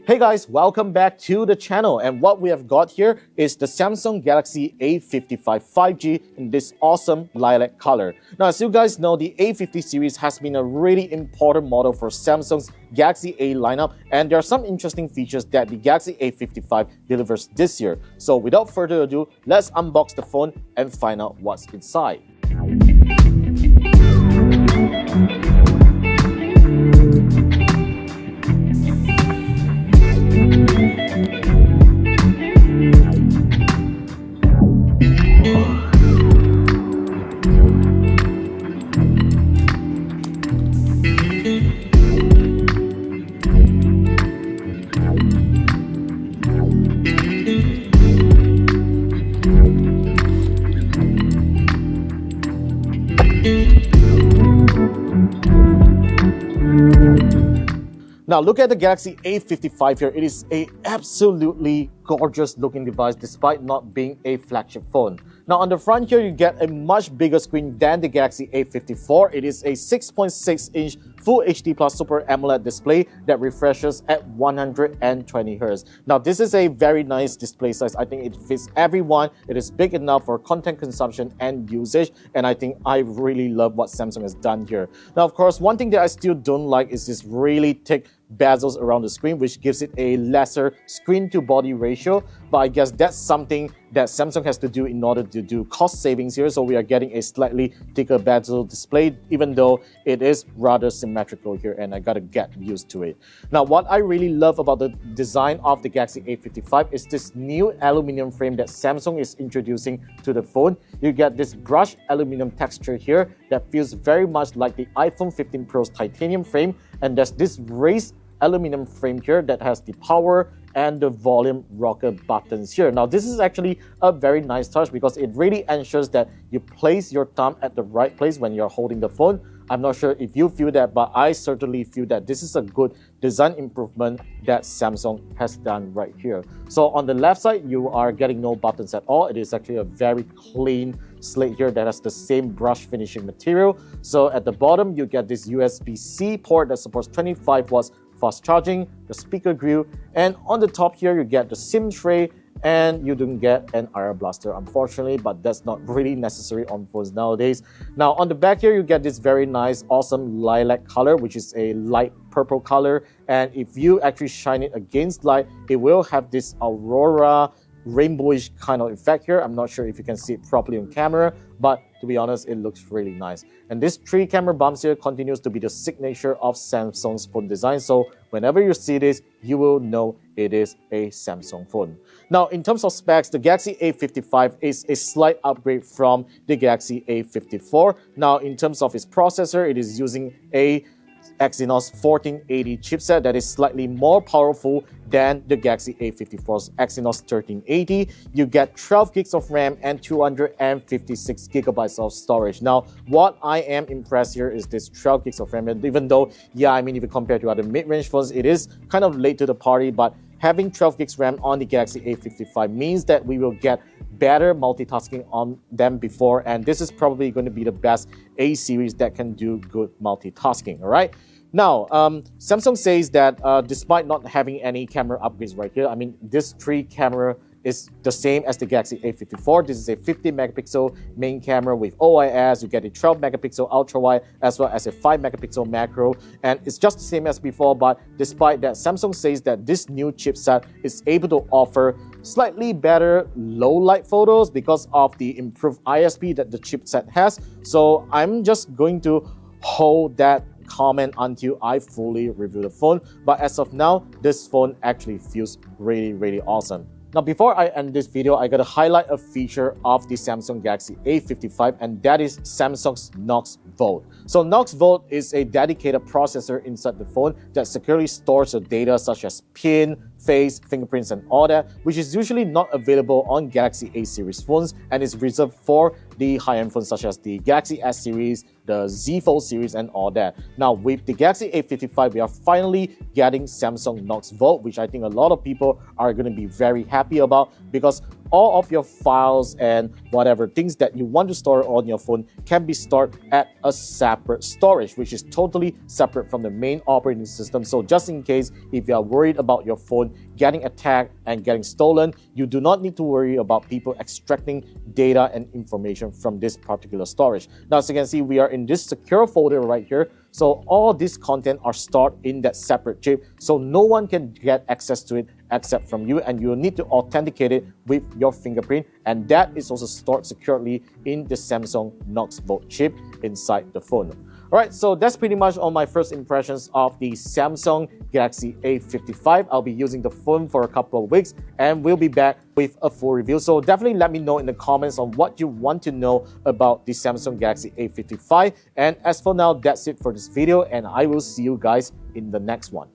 Hey guys, welcome back to the channel, and what we have got here is the Samsung Galaxy A55 5G in this awesome lilac color. Now, as you guys know, the A50 series has been a really important model for Samsung's Galaxy A lineup, and there are some interesting features that the Galaxy A55 delivers this year. So without further ado, let's unbox the phone and find out what's inside. Now look at the Galaxy A55 here. It is an absolutely gorgeous looking device despite not being a flagship phone. Now on the front here, you get a much bigger screen than the Galaxy A54. It is a 6.6-inch Full HD Plus Super AMOLED display that refreshes at 120 Hz. Now this is a very nice display size. I think it fits everyone. It is big enough for content consumption and usage, and I think I really love what Samsung has done here. Now of course, one thing that I still don't like is this really thick bezels around the screen, which gives it a lesser screen to body ratio, but I guess that's something that Samsung has to do in order to do cost savings here. So we are getting a slightly thicker bezel display, even though it is rather symmetrical here, and I gotta get used to it. Now what I really love about the design of the Galaxy A55 is this new aluminum frame that Samsung is introducing to the phone. You get this brushed aluminum texture here that feels very much like the iPhone 15 Pro's titanium frame, and there's this raised aluminum frame here that has the power and the volume rocker buttons here. Now this is actually a very nice touch because it really ensures that you place your thumb at the right place when you're holding the phone. I'm not sure if you feel that, but I certainly feel that this is a good design improvement that Samsung has done right here. So on the left side, you are getting no buttons at all. It is actually a very clean slate here that has the same brush finishing material. So at the bottom, you get this USB-C port that supports 25 watts fast charging, the speaker grill, and on the top here, you get the SIM tray, and you don't get an IR blaster, unfortunately, but that's not really necessary on phones nowadays. Now on the back here, you get this very nice, awesome lilac color, which is a light purple color, and if you actually shine it against light, it will have this aurora rainbowish kind of effect here. I'm not sure if you can see it properly on camera, but to be honest, it looks really nice. And this 3 camera bumps here continues to be the signature of Samsung's phone design. So whenever you see this, you will know it is a Samsung phone. Now, in terms of specs, the Galaxy A55 is a slight upgrade from the Galaxy A54. Now, in terms of its processor, it is using a Exynos 1480 chipset that is slightly more powerful than the Galaxy A54's Exynos 1380. You get 12 gigs of RAM and 256 gigabytes of storage. Now, what I am impressed here is this 12 gigs of RAM, and even though, yeah, I mean, if you compare to other mid-range phones, it is kind of late to the party, but having 12 gigs RAM on the Galaxy A55 means that we will get better multitasking on them before, and this is probably going to be the best A series that can do good multitasking, all right? Now, Samsung says that despite not having any camera upgrades right here, I mean, this 3 camera is the same as the Galaxy A54. This is a 50 megapixel main camera with OIS. You get a 12 megapixel ultra wide as well as a 5 megapixel macro, and it's just the same as before. But despite that, Samsung says that this new chipset is able to offer slightly better low light photos because of the improved ISP that the chipset has. So I'm just going to hold that comment until I fully review the phone. But as of now, this phone actually feels really awesome. Now, before I end this video, I gotta highlight a feature of the Samsung Galaxy A55, and that is Samsung's Knox Vault. So Knox Vault is a dedicated processor inside the phone that securely stores your data such as PIN, face, fingerprints, and all that, which is usually not available on Galaxy A series phones and is reserved for the high-end phones such as the Galaxy S series, the Z Fold series, and all that. Now, with the Galaxy A55, we are finally getting Samsung Knox Vault, which I think a lot of people are going to be very happy about, because all of your files and whatever things that you want to store on your phone can be stored at a separate storage, which is totally separate from the main operating system. So just in case if you are worried about your phone getting attacked and getting stolen, you do not need to worry about people extracting data and information from this particular storage. Now, as you can see, we are in this secure folder right here. So all this content are stored in that separate chip, so no one can get access to it except from you, and you need to authenticate it with your fingerprint, and that is also stored securely in the Samsung Knox Vault chip inside the phone. Alright, so that's pretty much all my first impressions of the Samsung Galaxy A55. I'll be using the phone for a couple of weeks and we'll be back with a full review. So definitely let me know in the comments on what you want to know about the Samsung Galaxy A55. And as for now, that's it for this video, and I will see you guys in the next one.